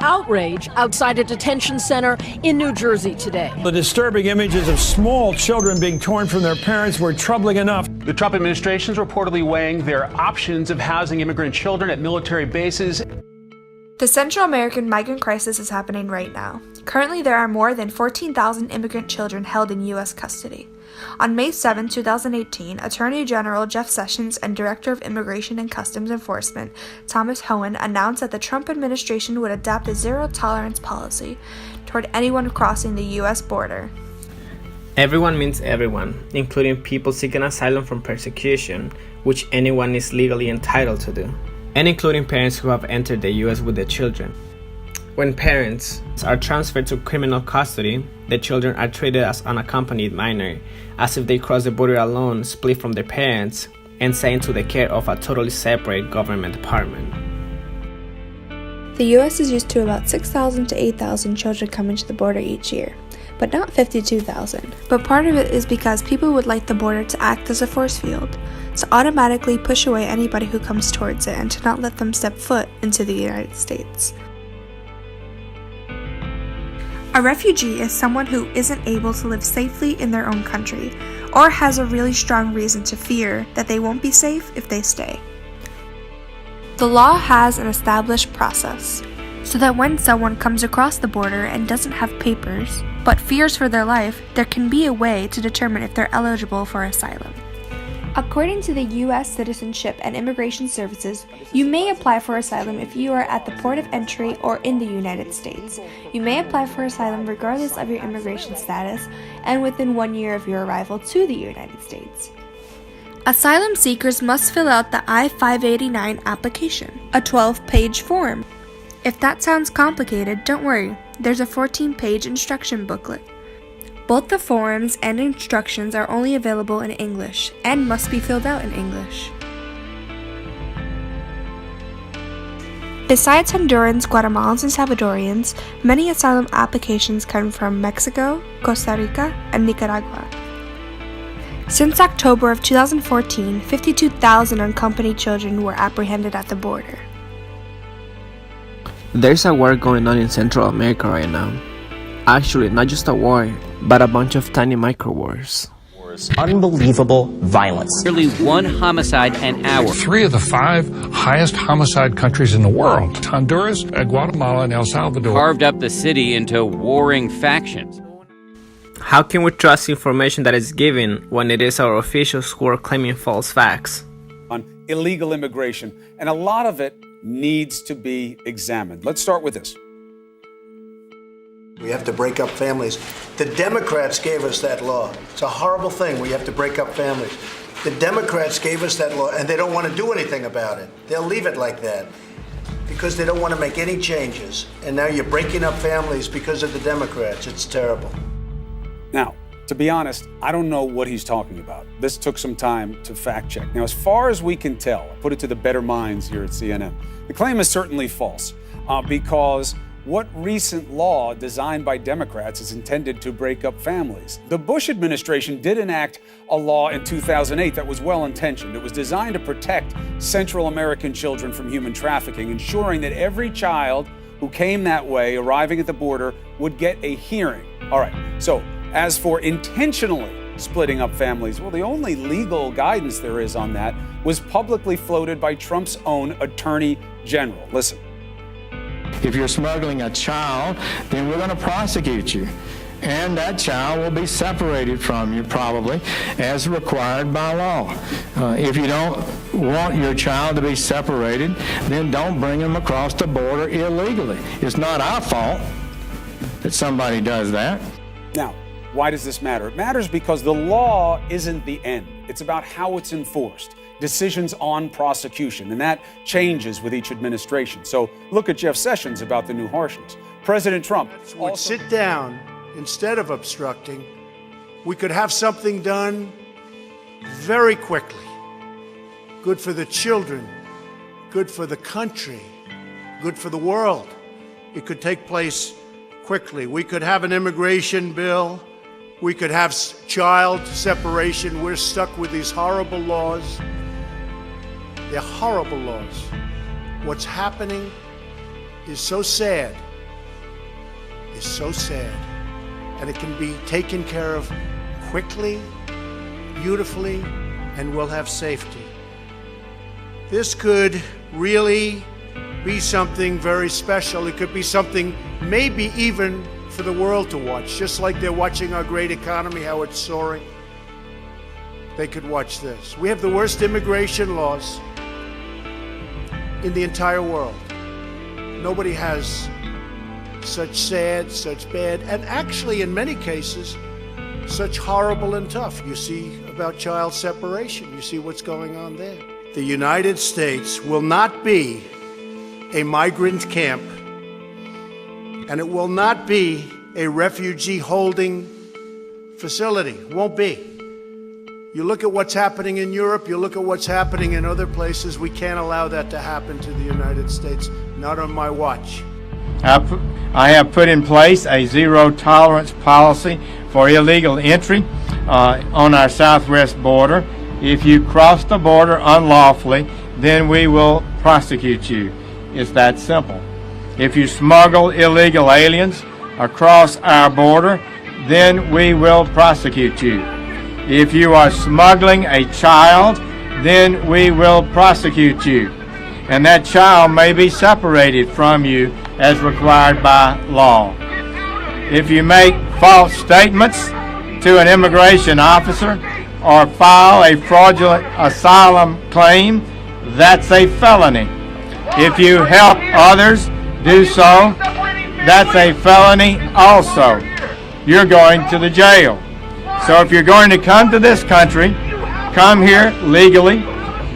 outrage outside a detention center in New Jersey today. The disturbing images of small children being torn from their parents were troubling enough. The Trump administration is reportedly weighing their options of housing immigrant children at military bases. The Central American migrant crisis is happening right now. Currently, there are more than 14,000 immigrant children held in U.S. custody. On May 7, 2018, Attorney General Jeff Sessions and Director of Immigration and Customs Enforcement Thomas Hohen announced that the Trump administration would adopt a zero-tolerance policy toward anyone crossing the U.S. border. Everyone means everyone, including people seeking asylum from persecution, which anyone is legally entitled to do, and including parents who have entered the U.S. with their children. When parents are transferred to criminal custody, the children are treated as unaccompanied minor, as if they crossed the border alone, split from their parents, and sent into the care of a totally separate government department. The U.S. is used to about 6,000 to 8,000 children coming to the border each year, but not 52,000. But part of it is because people would like the border to act as a force field, to automatically push away anybody who comes towards it and to not let them step foot into the United States. A refugee is someone who isn't able to live safely in their own country, or has a really strong reason to fear that they won't be safe if they stay. The law has an established process, so that when someone comes across the border and doesn't have papers, but fears for their life, there can be a way to determine if they're eligible for asylum. According to the U.S. Citizenship and Immigration Services, you may apply for asylum if you are at the port of entry or in the United States. You may apply for asylum regardless of your immigration status and within 1 year of your arrival to the United States. Asylum seekers must fill out the I-589 application, a 12-page form. If that sounds complicated, don't worry, there's a 14-page instruction booklet. Both the forms and instructions are only available in English and must be filled out in English. Besides Hondurans, Guatemalans, and Salvadorians, many asylum applications come from Mexico, Costa Rica, and Nicaragua. Since October of 2014, 52,000 unaccompanied children were apprehended at the border. There's a war going on in Central America right now. Actually, not just a war, but a bunch of tiny micro-wars. Unbelievable violence. Nearly one homicide an hour. 3 of the 5 highest homicide countries in the world, Honduras, Guatemala, and El Salvador, carved up the city into warring factions. How can we trust information that is given when it is our officials who are claiming false facts? On illegal immigration, and a lot of it needs to be examined. Let's start with this. We have to break up families. The Democrats gave us that law. It's a horrible thing. We have to break up families. The Democrats gave us that law, and they don't want to do anything about it. They'll leave it like that because they don't want to make any changes. And now you're breaking up families because of the Democrats. It's terrible. Now, to be honest, I don't know what he's talking about. This took some time to fact check. Now, as far as we can tell, I put it to the better minds here at CNN, the claim is certainly false because what recent law designed by Democrats is intended to break up families? The Bush administration did enact a law in 2008 that was well-intentioned. It was designed to protect Central American children from human trafficking, ensuring that every child who came that way, arriving at the border, would get a hearing. All right, so as for intentionally splitting up families, well, the only legal guidance there is on that was publicly floated by Trump's own Attorney General. Listen. If you're smuggling a child, then we're going to prosecute you. And that child will be separated from you, probably, as required by law. If you don't want your child to be separated, then don't bring them across the border illegally. It's not our fault that somebody does that. Now, why does this matter? It matters because the law isn't the end. It's about how it's enforced. Decisions on prosecution, and that changes with each administration. So look at Jeff Sessions about the new harshness. President Trump would sit down instead of obstructing. We could have something done very quickly. Good for the children, good for the country, good for the world. It could take place quickly. We could have an immigration bill. We could have child separation. We're stuck with these horrible laws. They're horrible laws. What's happening is so sad. is so sad, and it can be taken care of quickly, beautifully, and we'll have safety. This could really be something very special. It could be something maybe even for the world to watch, just like they're watching our great economy, how it's soaring. They could watch this. We have the worst immigration laws in the entire world. Nobody has such sad, such bad, and actually in many cases, such horrible and tough. You see about child separation. You see what's going on there. The United States will not be a migrant camp, and it will not be a refugee holding facility. Won't be. You look at what's happening in Europe, you look at what's happening in other places, we can't allow that to happen to the United States, not on my watch. I have put in place a zero tolerance policy for illegal entry on our southwest border. If you cross the border unlawfully, then we will prosecute you. It's that simple. If you smuggle illegal aliens across our border, then we will prosecute you. If you are smuggling a child, then we will prosecute you. And that child may be separated from you as required by law. If you make false statements to an immigration officer or file a fraudulent asylum claim, that's a felony. If you help others do so, that's a felony also. You're going to the jail. So if you're going to come to this country, come here legally.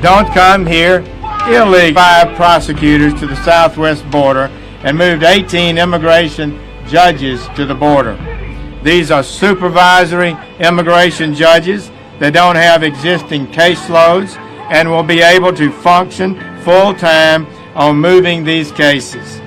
Don't come here illegally. 5 prosecutors to the southwest border and moved 18 immigration judges to the border. These are supervisory immigration judges that don't have existing caseloads and will be able to function full-time on moving these cases.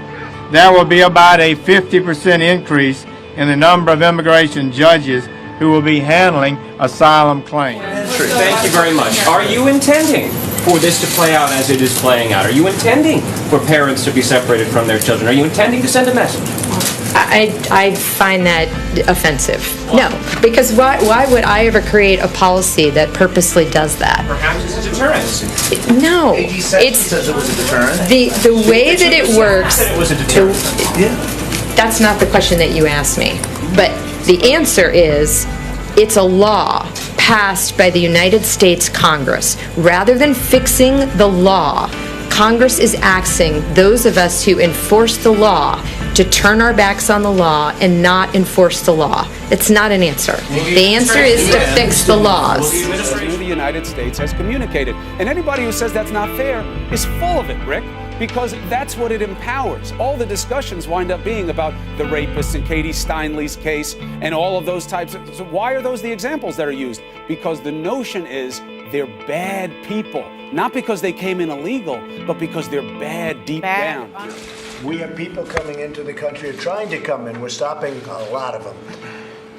There will be about a 50% increase in the number of immigration judges who will be handling asylum claims. Thank you very much. Are you intending for this to play out as it is playing out? Are you intending for parents to be separated from their children? Are you intending to send a message? I find that offensive. No, because why would I ever create a policy that purposely does that? Perhaps it's a deterrent. No, it says it was a deterrent. The way that it works. It was a deterrent. That's not the question that you asked me. But the answer is, it's a law passed by the United States Congress. Rather than fixing the law, Congress is asking those of us who enforce the law to turn our backs on the law and not enforce the law. It's not an answer. The answer is to fix the laws. The United States has communicated. And anybody who says that's not fair is full of it, Rick, because that's what it empowers. All the discussions wind up being about the rapists in Katie Steinle's case and all of those types of... So why are those the examples that are used? Because the notion is they're bad people. Not because they came in illegal, but because they're bad deep down. We have people coming into the country or trying to come in. We're stopping a lot of them.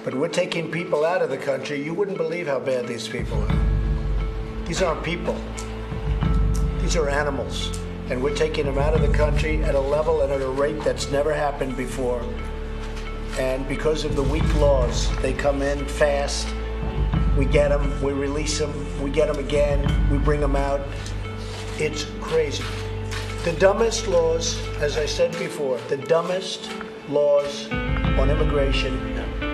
But we're taking people out of the country. You wouldn't believe how bad these people are. These aren't people. These are animals. And we're taking them out of the country at a level and at a rate that's never happened before. And because of the weak laws, they come in fast. We get them, we release them, we get them again, we bring them out. It's crazy. The dumbest laws, as I said before, the dumbest laws on immigration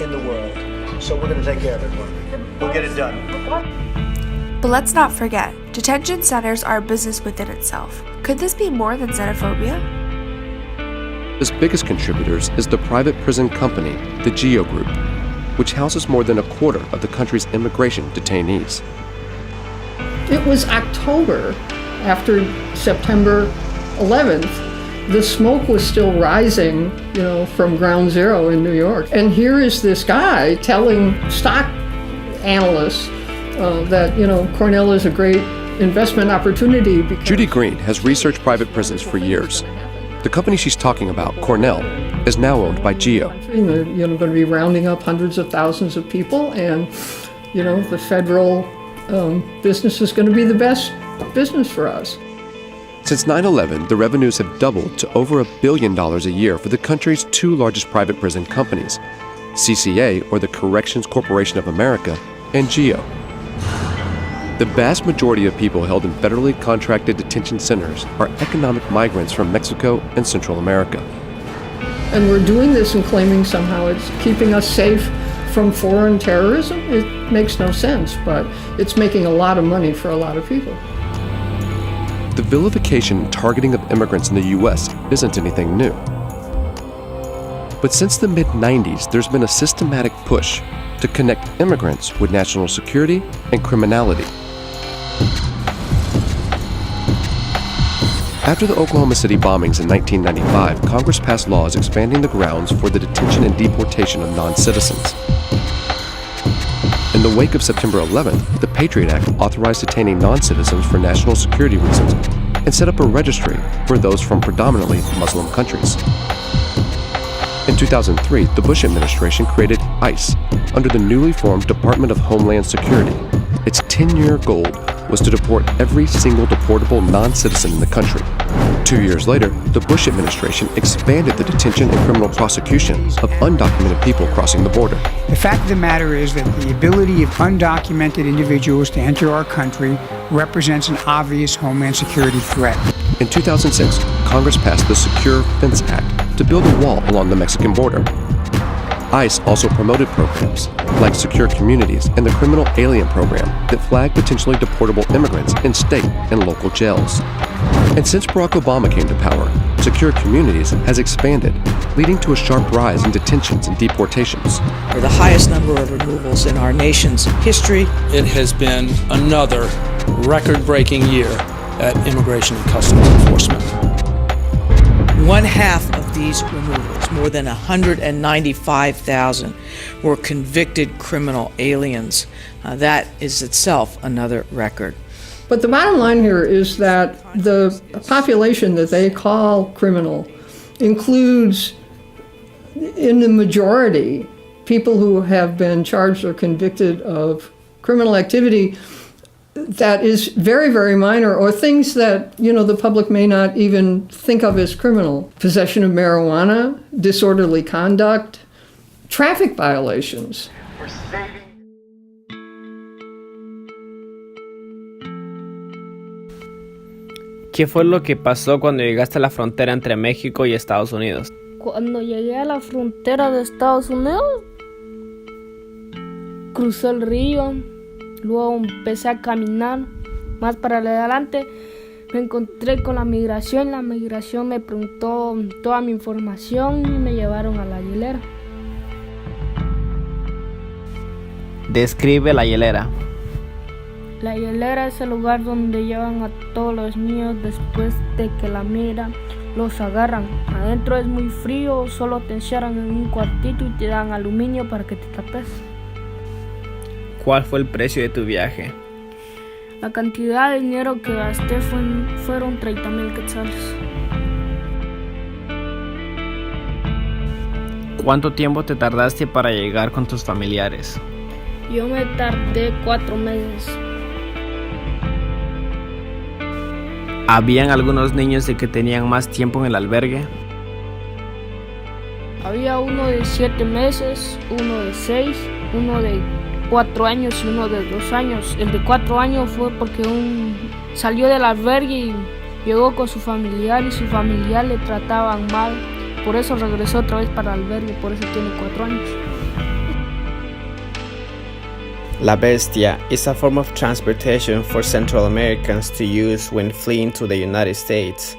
in the world. So we're going to take care of it. We'll get it done. But let's not forget, detention centers are a business within itself. Could this be more than xenophobia? Its biggest contributors is the private prison company, the GEO Group, which houses more than a quarter of the country's immigration detainees. It was October, after September 11th, the smoke was still rising, from ground zero in New York. And here is this guy telling stock analysts that, Cornell is a great investment opportunity. Judy Green has researched private prisons for years. The company she's talking about, Cornell, is now owned by GEO. They're going to be rounding up hundreds of thousands of people, and the federal business is going to be the best business for us. Since 9/11, the revenues have doubled to over $1 billion a year for the country's two largest private prison companies, CCA, or the Corrections Corporation of America, and GEO. The vast majority of people held in federally contracted detention centers are economic migrants from Mexico and Central America. And we're doing this and claiming somehow it's keeping us safe from foreign terrorism. It makes no sense, but it's making a lot of money for a lot of people. The vilification and targeting of immigrants in the U.S. isn't anything new. But since the mid-90s, there's been a systematic push to connect immigrants with national security and criminality. After the Oklahoma City bombings in 1995, Congress passed laws expanding the grounds for the detention and deportation of non-citizens. In the wake of September 11th, the Patriot Act authorized detaining non-citizens for national security reasons and set up a registry for those from predominantly Muslim countries. In 2003, the Bush administration created ICE under the newly formed Department of Homeland Security. Its 10-year goal was to deport every single deportable non-citizen in the country. 2 years later, the Bush administration expanded the detention and criminal prosecution of undocumented people crossing the border. The fact of the matter is that the ability of undocumented individuals to enter our country represents an obvious homeland security threat. In 2006, Congress passed the Secure Fence Act to build a wall along the Mexican border. ICE also promoted programs like Secure Communities and the Criminal Alien Program that flag potentially deportable immigrants in state and local jails. And since Barack Obama came to power, Secure Communities has expanded, leading to a sharp rise in detentions and deportations. We're the highest number of removals in our nation's history. It has been another record-breaking year at Immigration and Customs Enforcement. One half of these removals, more than 195,000, were convicted criminal aliens. That is itself another record. But the bottom line here is that the population that they call criminal includes, in the majority, people who have been charged or convicted of criminal activity that is very, very minor, or things that, the public may not even think of as criminal. Possession of marijuana, disorderly conduct, traffic violations. ¿Qué fue lo que pasó cuando llegaste a la frontera entre México y Estados Unidos? Cuando llegué a la frontera de Estados Unidos, crucé el río. Luego empecé a caminar más para adelante, me encontré con la migración me preguntó toda mi información y me llevaron a la hielera. Describe la hielera. La hielera es el lugar donde llevan a todos los niños después de que la migra los agarran. Adentro es muy frío, solo te encierran en un cuartito y te dan aluminio para que te tapes. ¿Cuál fue el precio de tu viaje? La cantidad de dinero que gasté fueron 30,000 quetzales. ¿Cuánto tiempo te tardaste para llegar con tus familiares? Yo me tardé 4 meses. ¿Habían algunos niños de que tenían más tiempo en el albergue? Había uno de 7 meses, uno de 6, uno de 4 años y uno de 2 años. El de 4 años fue porque salió del albergue y llegó con su familiar y su familiar le trataban mal. Por eso regresó otra vez para el albergue, por eso tiene 4 años. La bestia is a form of transportation for Central Americans to use when fleeing to the United States.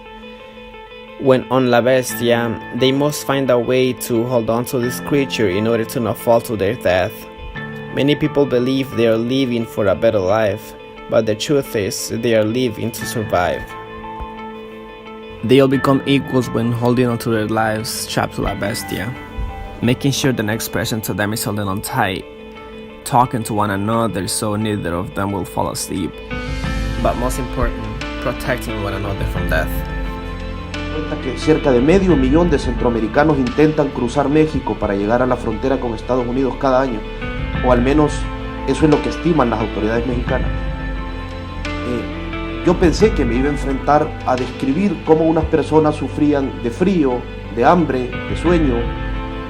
When on La Bestia, they must find a way to hold on to this creature in order to not fall to their death. Many people believe they are living for a better life, but the truth is they are living to survive. They'll become equals when holding on to their lives trapped to La Bestia, making sure the next person to them is holding on tight, talking to one another so neither of them will fall asleep, but most important, protecting one another from death. Que cerca de 500,000 de centroamericanos intentan cruzar México para llegar a la frontera con Estados Unidos cada año, o al menos eso es lo que estiman las autoridades mexicanas. yo pensé que me iba a enfrentar a describir cómo unas personas sufrían de frío, de hambre, de sueño,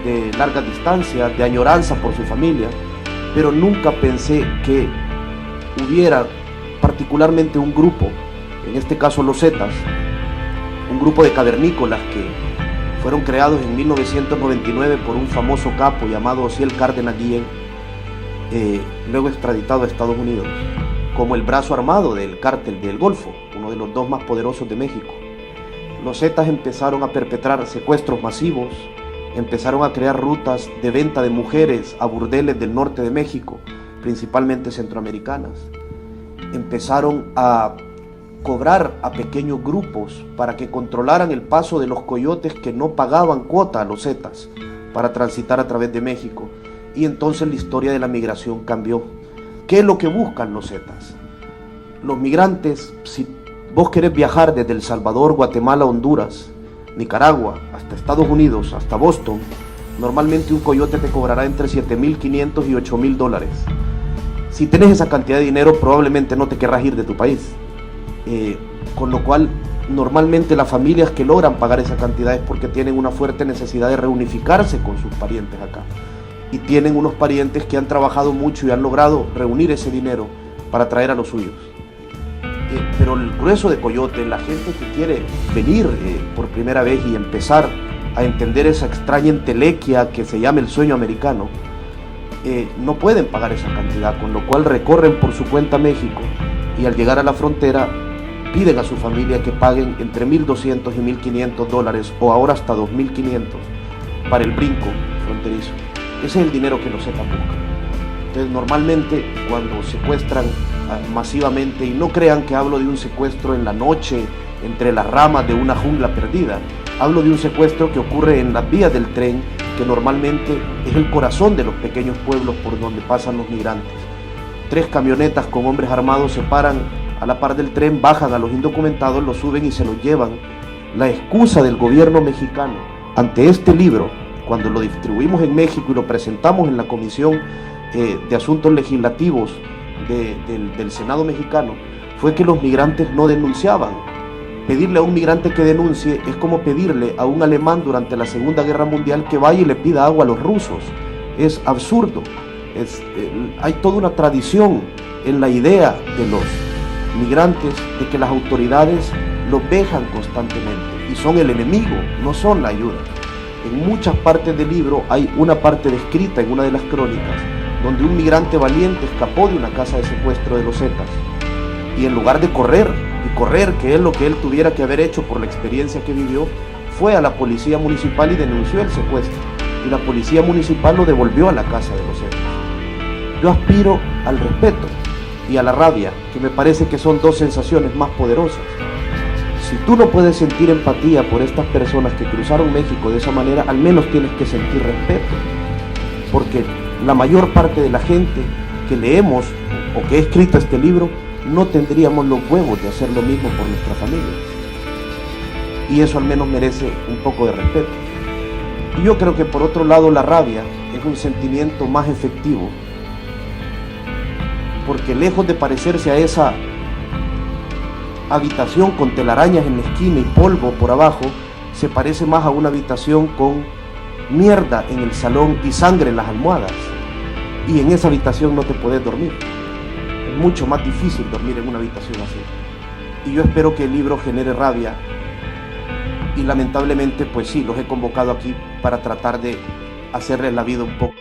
de largas distancias, de añoranza por su familia, pero nunca pensé que hubiera particularmente un grupo, en este caso los Zetas, un grupo de cavernícolas que fueron creados en 1999 por un famoso capo llamado Ociel Cárdenas Guillén, luego extraditado a Estados Unidos, como el brazo armado del cártel del Golfo, uno de los dos más poderosos de México. Los Zetas empezaron a perpetrar secuestros masivos, empezaron a crear rutas de venta de mujeres a burdeles del norte de México, principalmente centroamericanas. Empezaron a cobrar a pequeños grupos para que controlaran el paso de los coyotes que no pagaban cuota a los Zetas para transitar a través de México. Y entonces la historia de la migración cambió. ¿Qué es lo que buscan los Zetas? Los migrantes, si vos querés viajar desde El Salvador, Guatemala, Honduras, Nicaragua, hasta Estados Unidos, hasta Boston, normalmente un coyote te cobrará entre $7,500 y $8,000. Si tenés esa cantidad de dinero, probablemente no te querrás ir de tu país. Con lo cual, normalmente las familias que logran pagar esa cantidad es porque tienen una fuerte necesidad de reunificarse con sus parientes acá. Y tienen unos parientes que han trabajado mucho y han logrado reunir ese dinero para traer a los suyos. Pero el grueso de coyote, la gente que quiere venir por primera vez y empezar a entender esa extraña entelequia que se llama el sueño americano, no pueden pagar esa cantidad, con lo cual recorren por su cuenta México y al llegar a la frontera piden a su familia que paguen entre $1,200 y $1,500 o ahora hasta $2,500 para el brinco fronterizo. Ese es el dinero que los Zetas buscan. Entonces normalmente cuando secuestran masivamente, y no crean que hablo de un secuestro en la noche entre las ramas de una jungla perdida, hablo de un secuestro que ocurre en las vías del tren, que normalmente es el corazón de los pequeños pueblos por donde pasan los migrantes. 3 camionetas con hombres armados se paran a la par del tren, bajan a los indocumentados, los suben y se los llevan. La excusa del gobierno mexicano ante este libro, cuando lo distribuimos en México y lo presentamos en la Comisión de Asuntos Legislativos del Senado mexicano, fue que los migrantes no denunciaban. Pedirle a un migrante que denuncie es como pedirle a un alemán durante la Segunda Guerra Mundial que vaya y le pida agua a los rusos. Es absurdo. Hay toda una tradición en la idea de los migrantes de que las autoridades los vejan constantemente y son el enemigo, no son la ayuda. En muchas partes del libro hay una parte descrita en una de las crónicas donde un migrante valiente escapó de una casa de secuestro de los Zetas y en lugar de correr, que es lo que él tuviera que haber hecho por la experiencia que vivió, fue a la policía municipal y denunció el secuestro y la policía municipal lo devolvió a la casa de los Zetas. Yo aspiro al respeto y a la rabia, que me parece que son 2 sensaciones más poderosas. Si tú no puedes sentir empatía por estas personas que cruzaron México de esa manera, al menos tienes que sentir respeto, porque la mayor parte de la gente que leemos o que ha escrito este libro no tendríamos los huevos de hacer lo mismo por nuestra familia, y eso al menos merece un poco de respeto. Y yo creo que por otro lado la rabia es un sentimiento más efectivo, porque lejos de parecerse a esa habitación con telarañas en la esquina y polvo por abajo, se parece más a una habitación con mierda en el salón y sangre en las almohadas, y en esa habitación no te puedes dormir. Es mucho más difícil dormir en una habitación así. Y yo espero que el libro genere rabia, y lamentablemente pues sí, los he convocado aquí para tratar de hacerles la vida un poco